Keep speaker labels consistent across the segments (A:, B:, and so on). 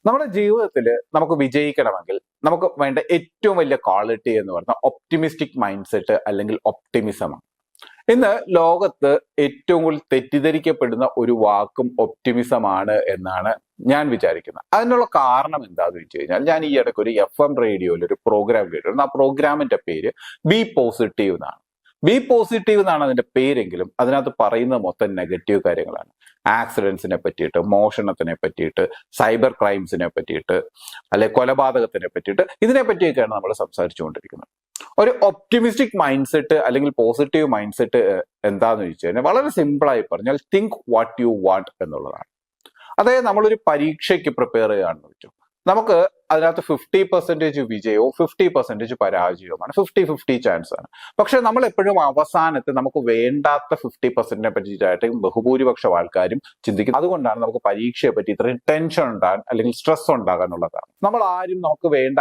A: നമ്മുടെ ജീവിതത്തിൽ നമുക്ക് വിജയിക്കണമെങ്കിൽ നമുക്ക് വേണ്ട ഏറ്റവും വലിയ ക്വാളിറ്റി എന്ന് പറഞ്ഞാൽ ഒപ്റ്റിമിസ്റ്റിക് മൈൻഡ് സെറ്റ് അല്ലെങ്കിൽ ഒപ്റ്റിമിസമാണ്. ഇന്ന് ലോകത്ത് ഏറ്റവും കൂടുതൽ തെറ്റിദ്ധരിക്കപ്പെടുന്ന ഒരു വാക്കും ഒപ്റ്റിമിസമാണ് എന്നാണ് ഞാൻ വിചാരിക്കുന്നത്. അതിനുള്ള കാരണം എന്താണെന്ന് വെച്ച് കഴിഞ്ഞാൽ, ഞാൻ ഈ ഇടയ്ക്ക് ഒരു FM റേഡിയോയിൽ ഒരു പ്രോഗ്രാം കേട്ടിരുന്നു. ആ പ്രോഗ്രാമിന്റെ പേര് ബി പോസിറ്റീവ് എന്നാണ്. ബി പോസിറ്റീവ് എന്നാണ് അതിന്റെ പേരെങ്കിലും അതിനകത്ത് പറയുന്നത് മൊത്തം നെഗറ്റീവ് കാര്യങ്ങളാണ്. ആക്സിഡൻസിനെ പറ്റിയിട്ട്, മോഷണത്തിനെ പറ്റിയിട്ട്, സൈബർ ക്രൈംസിനെ പറ്റിയിട്ട്, അല്ലെ കൊലപാതകത്തിനെ പറ്റിയിട്ട്, ഇതിനെ പറ്റിയൊക്കെയാണ് നമ്മൾ സംസാരിച്ചുകൊണ്ടിരിക്കുന്നത്. ഒരു ഒപ്റ്റിമിസ്റ്റിക് മൈൻഡ് സെറ്റ് അല്ലെങ്കിൽ പോസിറ്റീവ് മൈൻഡ് സെറ്റ് എന്താന്ന് ചോദിച്ചു കഴിഞ്ഞാൽ, വളരെ സിമ്പിളായി പറഞ്ഞാൽ തിങ്ക് വാട്ട് യു വാണ്ട് എന്നുള്ളതാണ്. അതായത് നമ്മളൊരു പരീക്ഷയ്ക്ക് പ്രിപ്പയർ ചെയ്യുകയാണെന്ന് വെച്ചു, നമുക്ക് അതിനകത്ത് 50% വിജയവും 50% പരാജയവുമാണ്. 50-50 ചാൻസ് ആണ്. പക്ഷെ നമ്മൾ എപ്പോഴും അവസാനത്ത് നമുക്ക് വേണ്ടാത്ത 50%നെ പറ്റിയിട്ടായിട്ട് ബഹുഭൂരിപക്ഷം ആൾക്കാരും ചിന്തിക്കുന്നത്. അതുകൊണ്ടാണ് നമുക്ക് പരീക്ഷയെ പറ്റി ഇത്രയും ടെൻഷൻ ഉണ്ടാകാൻ അല്ലെങ്കിൽ സ്ട്രെസ് ഉണ്ടാകാനുള്ളതാണ്. നമ്മൾ ആരും നമുക്ക് വേണ്ട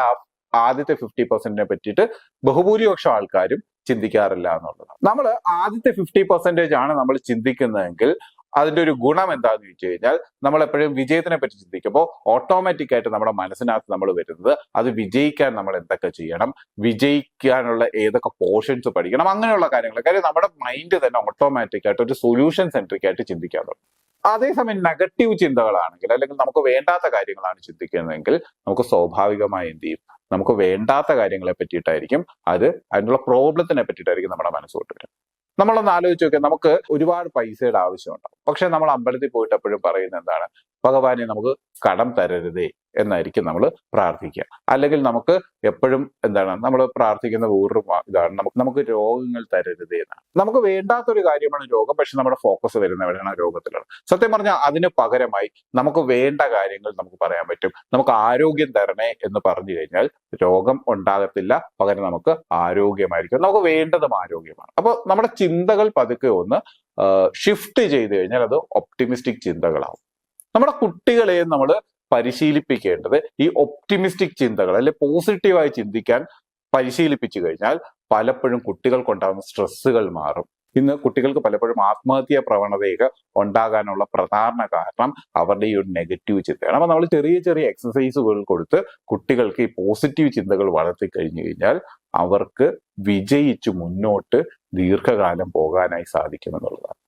A: ആദ്യത്തെ 50%നെ പറ്റിയിട്ട് ബഹുഭൂരിപക്ഷം ആൾക്കാരും ചിന്തിക്കാറില്ല എന്നുള്ളതാണ്. നമ്മൾ ആദ്യത്തെ 50% ആണ് നമ്മൾ ചിന്തിക്കുന്നതെങ്കിൽ അതിന്റെ ഒരു ഗുണം എന്താണെന്ന് ചോദിച്ചു കഴിഞ്ഞാൽ, നമ്മൾ എപ്പോഴും വിജയത്തിനെ പറ്റി ചിന്തിക്കുമ്പോൾ ഓട്ടോമാറ്റിക് ആയിട്ട് നമ്മുടെ മനസ്സിനകത്ത് നമ്മൾ വരുന്നത് അത് വിജയിക്കാൻ നമ്മൾ എന്തൊക്കെ ചെയ്യണം, വിജയിക്കാനുള്ള ഏതൊക്കെ പോർഷൻസ് പഠിക്കണം, അങ്ങനെയുള്ള കാര്യങ്ങൾ. കാര്യം നമ്മുടെ മൈൻഡ് തന്നെ ഓട്ടോമാറ്റിക് ആയിട്ട് ഒരു സൊല്യൂഷൻ സെൻട്രിക് ആയിട്ട് ചിന്തിക്കാൻ തുടങ്ങും. അതേസമയം നെഗറ്റീവ് ചിന്തകളാണെങ്കിൽ അല്ലെങ്കിൽ നമുക്ക് വേണ്ടാത്ത കാര്യങ്ങളാണ് ചിന്തിക്കുന്നതെങ്കിൽ നമുക്ക് സ്വാഭാവികമായി എന്ത് ചെയ്യും, നമുക്ക് വേണ്ടാത്ത കാര്യങ്ങളെ പറ്റിയിട്ടായിരിക്കും അതിനുള്ള പ്രോബ്ലത്തിനെ പറ്റിയിട്ടായിരിക്കും നമ്മുടെ മനസ്സോട്ട് വരും. നമ്മളൊന്ന് ആലോചിച്ച് നോക്കിയാൽ, നമുക്ക് ഒരുപാട് പൈസയുടെ ആവശ്യമുണ്ടാവും. പക്ഷെ നമ്മൾ അമ്പലത്തിൽ പോയിട്ട് എപ്പോഴും പറയുന്നത് എന്താണ്, ഭഗവാനെ നമുക്ക് കടം തരരുതേ എന്നായിരിക്കും നമ്മൾ പ്രാർത്ഥിക്കുക. അല്ലെങ്കിൽ നമുക്ക് എപ്പോഴും എന്താണ് നമ്മൾ പ്രാർത്ഥിക്കുന്ന വേറൊരു ഇതാണ്, നമുക്ക് രോഗങ്ങൾ തരരുതേ എന്നാണ്. നമുക്ക് വേണ്ടാത്തൊരു കാര്യമാണ് രോഗം, പക്ഷെ നമ്മുടെ ഫോക്കസ് വരുന്ന എവിടെയാണ്, രോഗത്തിലാണ്. സത്യം പറഞ്ഞാൽ അതിന് പകരമായി നമുക്ക് വേണ്ട കാര്യങ്ങൾ നമുക്ക് പറയാൻ പറ്റും. നമുക്ക് ആരോഗ്യം തരണേ എന്ന് പറഞ്ഞു കഴിഞ്ഞാൽ രോഗം ഉണ്ടാകത്തില്ല, പകരം നമുക്ക് ആരോഗ്യമായിരിക്കും. നമുക്ക് വേണ്ടതും ആരോഗ്യമാണ്. അപ്പോൾ നമ്മുടെ ചിന്തകൾ പതുക്കെ ഒന്ന് ഷിഫ്റ്റ് ചെയ്ത് കഴിഞ്ഞാൽ അത് ഒപ്റ്റിമിസ്റ്റിക് ചിന്തകളാവും. നമ്മുടെ കുട്ടികളെയും നമ്മൾ പരിശീലിപ്പിക്കേണ്ടത് ഈ ഒപ്റ്റിമിസ്റ്റിക് ചിന്തകൾ അല്ലെ പോസിറ്റീവായി ചിന്തിക്കാൻ പരിശീലിപ്പിച്ചു കഴിഞ്ഞാൽ പലപ്പോഴും കുട്ടികൾക്കുണ്ടാകുന്ന സ്ട്രെസ്സുകൾ മാറും. ഇന്ന് കുട്ടികൾക്ക് പലപ്പോഴും ആത്മഹത്യാ പ്രവണതയൊക്കെ ഉണ്ടാകാനുള്ള പ്രധാന കാരണം അവരുടെ ഈ ഒരു നെഗറ്റീവ് ചിന്തയാണ്. അപ്പൊ നമ്മൾ ചെറിയ ചെറിയ എക്സസൈസുകൾ കൊടുത്ത് കുട്ടികൾക്ക് ഈ പോസിറ്റീവ് ചിന്തകൾ വളർത്തി കഴിഞ്ഞു കഴിഞ്ഞാൽ അവർക്ക് വിജയിച്ച് മുന്നോട്ട് ദീർഘകാലം പോകാനായി സാധിക്കുമെന്നുള്ളതാണ്.